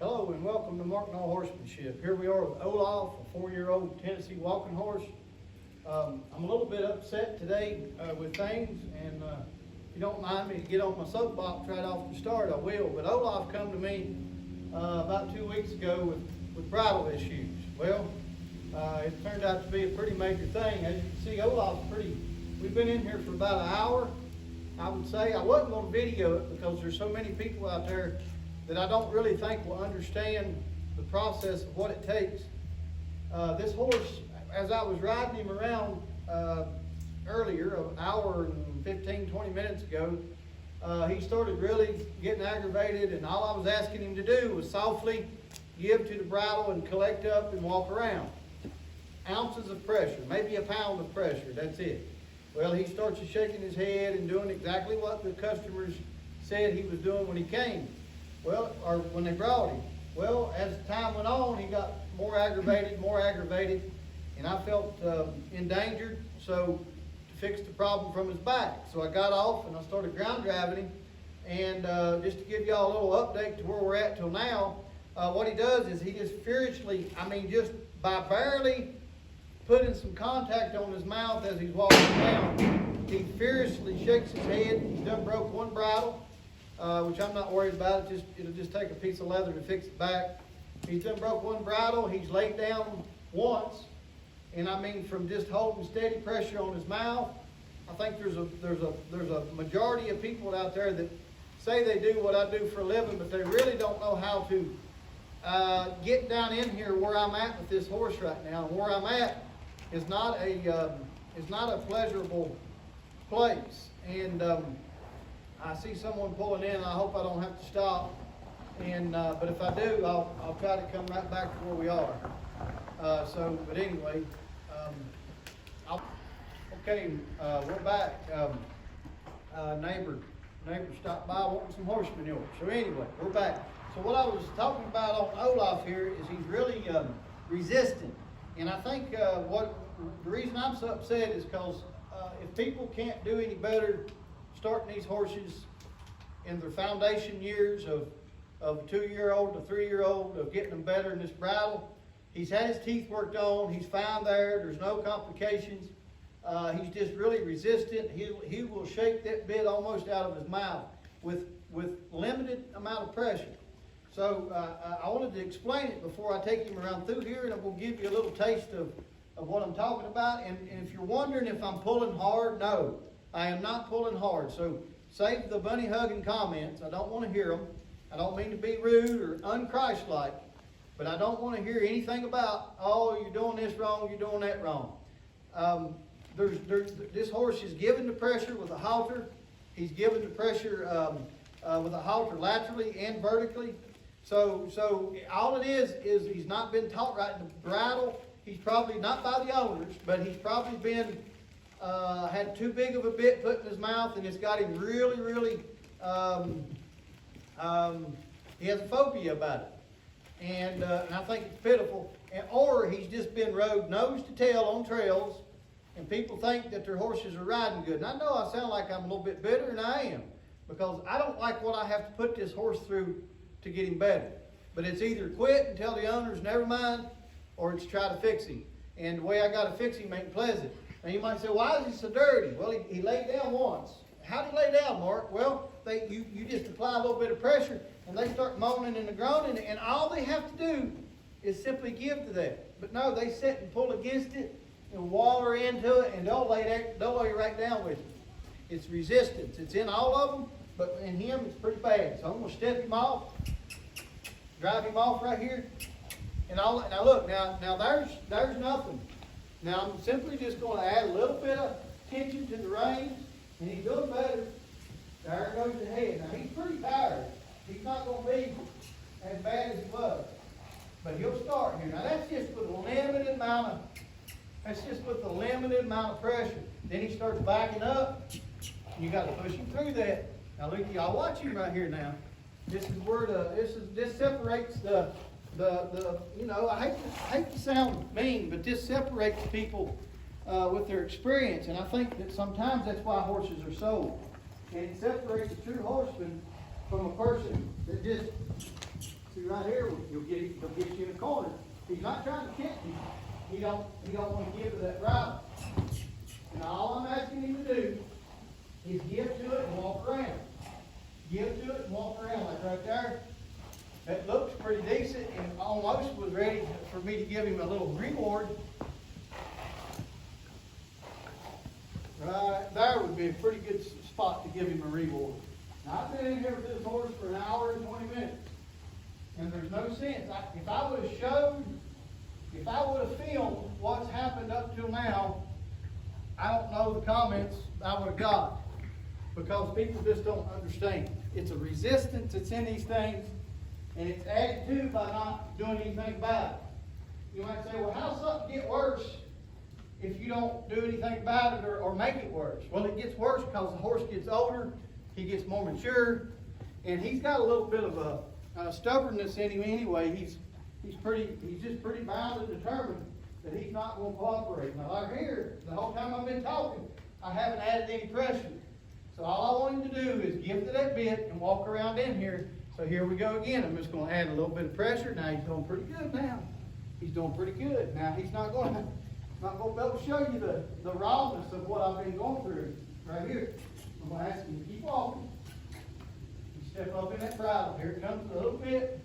Hello and welcome to Mark and All Horsemanship. Here we are with Olaf, a 4-year-old Tennessee walking horse. I'm a little bit upset today with things, and if you don't mind me to get on my soapbox right off the start, I will. But Olaf come to me about 2 weeks ago with bridle issues. Well, it turned out to be a pretty major thing. As you can see, we've been in here for about an hour. I would say I wasn't going to video it because there's so many people out there that I don't really think will understand the process of what it takes. This horse, as I was riding him around earlier, an hour and 15, 20 minutes ago, he started really getting aggravated, and all I was asking him to do was softly give to the bridle and collect up and walk around. Ounces of pressure, maybe a pound of pressure, that's it. Well, he starts shaking his head and doing exactly what the customers said he was doing when he came. Well, or when they brought him. Well, as time went on, he got more aggravated, and I felt endangered, so to fix the problem from his back. So I got off and I started ground driving him, and just to give y'all a little update to where we're at till now, what he does is he just furiously, just by barely putting some contact on his mouth as he's walking down, he furiously shakes his head. He's done broke one bridle, which I'm not worried about. It'll just take a piece of leather to fix it back. He's done broke one bridle. He's laid down once, and from just holding steady pressure on his mouth. I think there's a majority of people out there that say they do what I do for a living, but they really don't know how to get down in here where I'm at with this horse right now. And where I'm at is not a pleasurable place. And I see someone pulling in, and I hope I don't have to stop. And but if I do, I'll try to come right back to where we are. But anyway, we're back. Neighbor stopped by wanting some horse manure. So anyway, we're back. So what I was talking about on Olaf here is he's really resistant. And I think the reason I'm so upset is because if people can't do any better starting these horses in their foundation years of a 2-year-old to 3-year-old, of getting them better in this bridle, he's had his teeth worked on, he's fine there, there's no complications. He's just really resistant. He will shake that bit almost out of his mouth with limited amount of pressure. So I wanted to explain it before I take him around through here, and I will give you a little taste of what I'm talking about. And if you're wondering if I'm pulling hard, no, I am not pulling hard. So save the bunny hugging comments. I don't want to hear them. I don't mean to be rude or unchristlike, but I don't want to hear anything about, oh, you're doing this wrong, you're doing that wrong. This horse is given the pressure with a halter. He's given the pressure with a halter laterally and vertically. So all it is he's not been taught right in the bridle. He's probably not by the owners, but he's probably been had too big of a bit put in his mouth, and it's got him really, really. He has a phobia about it, and I think it's pitiful. Or he's just been rode nose to tail on trails, and people think that their horses are riding good. And I know I sound like I'm a little bit bitter, and I am, because I don't like what I have to put this horse through to get him better. But it's either quit and tell the owners never mind, or it's try to fix him. And the way I got to fix him ain't pleasant. Now you might say, why is he so dirty? Well, he laid down once. How did he lay down, Mark? Well, you just apply a little bit of pressure, and they start moaning and groaning, and all they have to do is simply give to that. But no, they sit and pull against it and waller into it, and they'll lay right down with it. It's resistance. It's in all of them, but in him it's pretty bad. So I'm going to step him off, drive him off right here, and now look, now there's nothing. Now I'm simply just going to add a little bit of tension to the reins, and he's doing better. There goes the head. Now he's pretty tired. He's not going to be as bad as he was, but he'll start here. Now that's just with a limited amount of pressure. Then he starts backing up. You got to push him through that. Now look, y'all watch him right here. Now this is where this separates the I hate to sound mean, but this separates people with their experience, and I think that sometimes that's why horses are sold. And it separates a true horseman from a person that just See right here, he'll get you in a corner. He's not trying to catch you. He don't want to give to that bridle. And all I'm asking him to do is give to it and walk around. Give to it and walk around, like right there. That looks pretty decent and almost was ready for me to give him a little reward. Right there would be a pretty good spot to give him a reward. Now, I've been in here with this horse for an hour and 20 minutes. And there's no sense. If I would have filmed what's happened up till now, I don't know the comments I would have got. Because people just don't understand. It's a resistance that's in these things, and it's added to by not doing anything about it. You might say, well, how's something get worse if you don't do anything about it or make it worse? Well, it gets worse because the horse gets older, he gets more mature, and he's got a little bit of a stubbornness in him anyway. He's just pretty bound and determined that he's not going to cooperate. Now, like here, the whole time I've been talking, I haven't added any pressure. So all I want him to do is give to that bit and walk around in here. So here we go again. I'm just going to add a little bit of pressure. Now he's doing pretty good now. He's doing pretty good. Now he's not going to be able to show you the rawness of what I've been going through right here. I'm going to ask him to keep walking. You step up in that bridle. Here it comes a little bit.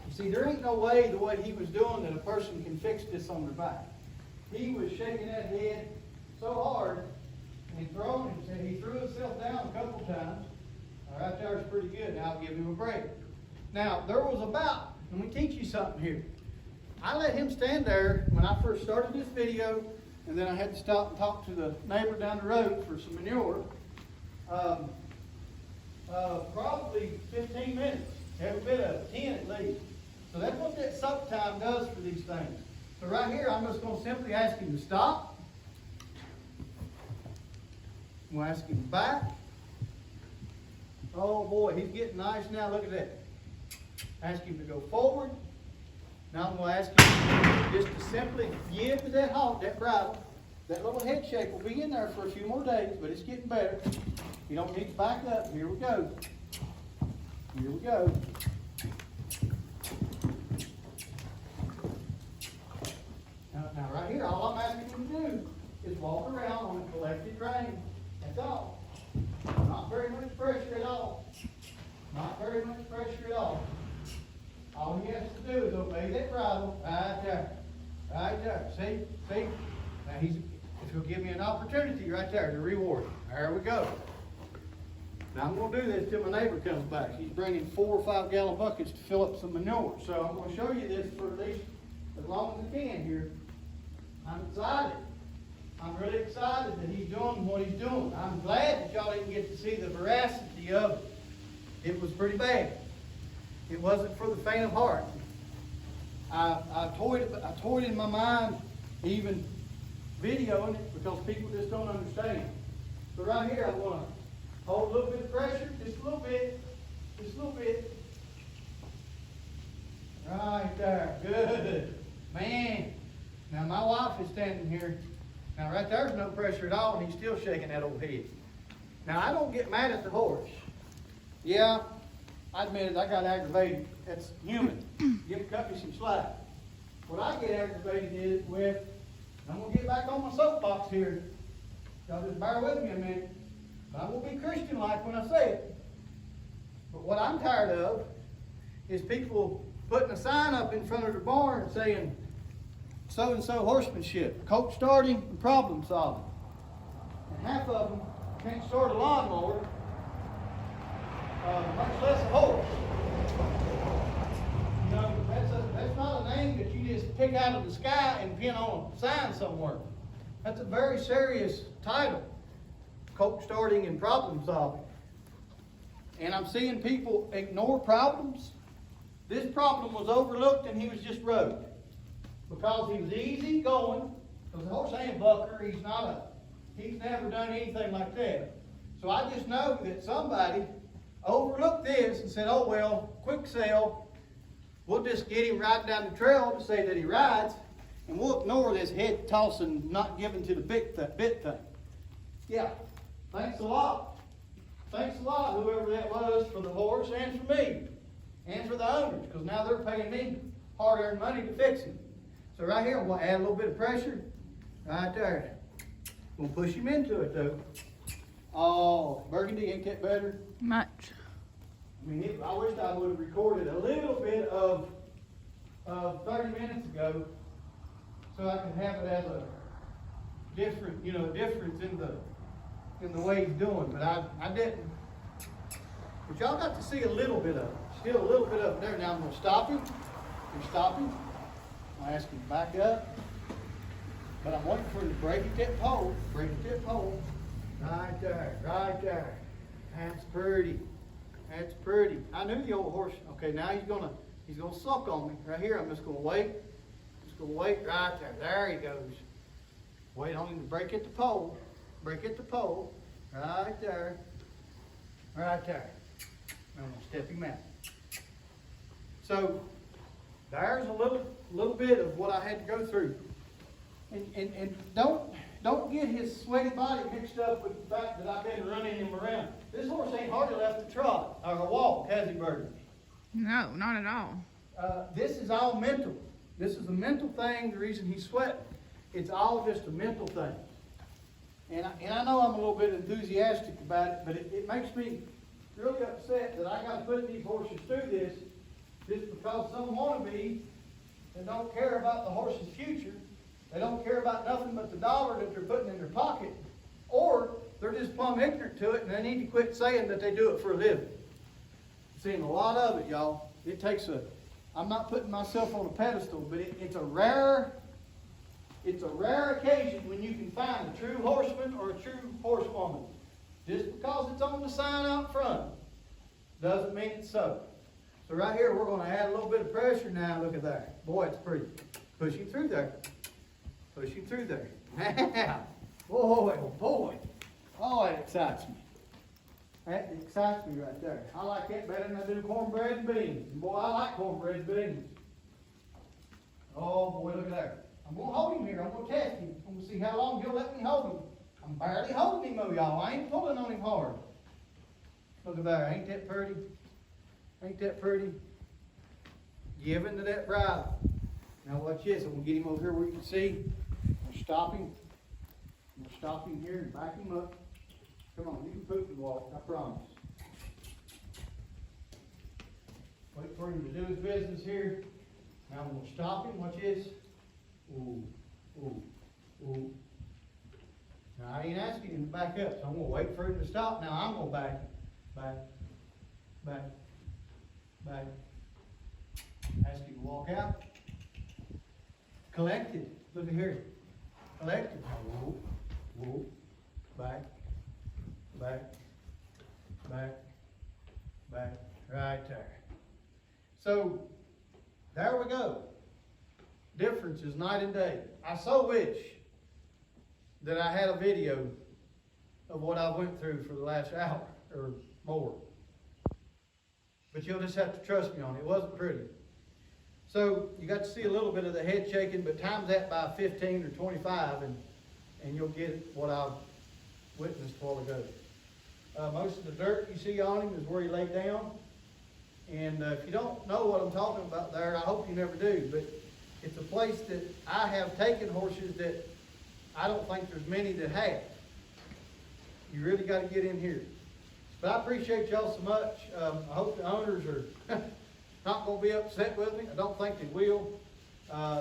You see, there ain't no way the way he was doing that a person can fix this on their back. He was shaking that head so hard, and he threw himself down a couple times. Right there is pretty good. Now I'll give him a break. Now, there was let me teach you something here. I let him stand there when I first started this video, and then I had to stop and talk to the neighbor down the road for some manure. Probably 15 minutes, every bit of it, 10 at least. So that's what that soak time does for these things. So right here, I'm just going to simply ask him to stop. I'm going to ask him back. Oh boy, he's getting nice now. Look at that. Ask him to go forward. Now I'm going to ask him just to simply give to that halt, that bridle. That little head shake will be in there for a few more days, but it's getting better. You don't need to back up. Here we go. Here we go. Now right here, all I'm asking him to do is walk around on a collected rein. That's all. Not very much pressure at all. Not very much pressure at all. All he has to do is obey that bridle right there. Right there. See? See? Now if he'll give me an opportunity right there to reward him. There we go. Now I'm going to do this till my neighbor comes back. He's bringing 4 or 5 gallon buckets to fill up some manure. So I'm going to show you this for at least as long as I can here. I'm excited. I'm really excited that he's doing what he's doing. I'm glad that y'all didn't get to see the veracity of it. It was pretty bad. It wasn't for the faint of heart. I toyed in my mind even videoing it because people just don't understand. So right here I want to hold a little bit of pressure, just a little bit, just a little bit. Right there, good. Man, now my wife is standing here. Now right there's no pressure at all and he's still shaking that old head. Now I don't get mad at the horse. Yeah, I admit it, I got aggravated. That's human. Cut me some slack. What I get aggravated with, I'm going to get back on my soapbox here. Y'all just bear with me a minute. But I'm going to be Christian-like when I say it. But what I'm tired of is people putting a sign up in front of their barn saying, so-and-so horsemanship, coach starting and problem solving. And half of them can't start a lawnmower, much less a horse. You know, that's not a name that you just pick out of the sky and pin on a sign somewhere. That's a very serious title, coach starting and problem solving. And I'm seeing people ignore problems. This problem was overlooked and he was just rode. Because he was easy going, because the horse ain't a bucker, he's never done anything like that. So I just know that somebody overlooked this and said, oh well, quick sale, we'll just get him riding down the trail to say that he rides, and we'll ignore this head tossing, not giving to the bit thing. Yeah, thanks a lot. thanks a lot, whoever that was, for the horse and for me and for the owners, because now they're paying me hard-earned money to fix him. So right here, I'm going to add a little bit of pressure right there. I'm going to push him into it, though. Oh, Burgundy, ain't that better? Much. I mean, I wish I would have recorded a little bit of 30 minutes ago, so I could have it as a different, difference in the way he's doing. But I didn't. But y'all got to see a little bit of it. Still a little bit of it there. Now I'm going to stop him. I'll ask him to back up. But I'm waiting for him to break at that pole. Break at that pole. Right there. Right there. That's pretty. That's pretty. I knew the old horse. Okay, now he's gonna suck on me. Right here, I'm just gonna wait. Just gonna wait right there. There he goes. Wait on him to break at the pole. Break at the pole. Right there. Right there. I'm gonna step him out. So there's a little bit of what I had to go through. And don't get his sweaty body mixed up with the fact that I've been running him around. This horse ain't hardly left a trot or a walk, has he, Burgundy? No, not at all. This is all mental. This is a mental thing, the reason he's sweating. It's all just a mental thing. And I know I'm a little bit enthusiastic about it, but it makes me really upset that I got to put these horses through this just because some wannabes that don't care about the horse's future, they don't care about nothing but the dollar that they're putting in their pocket, or they're just plumb ignorant to it and they need to quit saying that they do it for a living. I'm seeing a lot of it, y'all. It takes I'm not putting myself on a pedestal, but it's a rare occasion when you can find a true horseman or a true horsewoman. Just because it's on the sign out front doesn't mean it's so. So right here, we're going to add a little bit of pressure now. Look at that. Boy, it's pretty. Push him through there. Push him through there. Now, boy, oh boy. Oh, it excites me. That excites me right there. I like that better than I do cornbread and beans. And boy, I like cornbread and beans. Oh boy, look at that. I'm going to hold him here. I'm going to test him. I'm going to see how long he'll let me hold him. I'm barely holding him, though, y'all. I ain't pulling on him hard. Look at that. Ain't that pretty? Ain't that pretty? Giving to that bridle. Now watch this. I'm going to get him over here where you can see. I'm going to stop him. I'm going to stop him here and back him up. Come on, you can poop and walk. I promise. Wait for him to do his business here. Now I'm going to stop him. Watch this. Ooh, ooh, ooh. Now I ain't asking him to back up, so I'm going to wait for him to stop. Now I'm going to back, back. Ask him to walk out. Collected. Look at here. Collected. Whoa, whoa. Back. Right there. So, there we go. Difference is night and day. I so wish that I had a video of what I went through for the last hour or more. But you'll just have to trust me on it. It wasn't pretty. So you got to see a little bit of the head shaking, but times that by 15 or 25 and you'll get what I witnessed a while ago. Most of the dirt you see on him is where he laid down. And if you don't know what I'm talking about there, I hope you never do. But it's a place that I have taken horses that I don't think there's many that have. You really got to get in here. But I appreciate y'all so much. I hope the owners are not going to be upset with me. I don't think they will.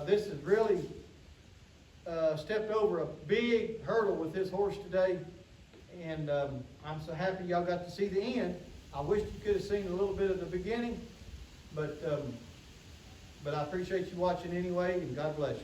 This has really stepped over a big hurdle with this horse today. And I'm so happy y'all got to see the end. I wish you could have seen a little bit of the beginning. But I appreciate you watching anyway, and God bless you.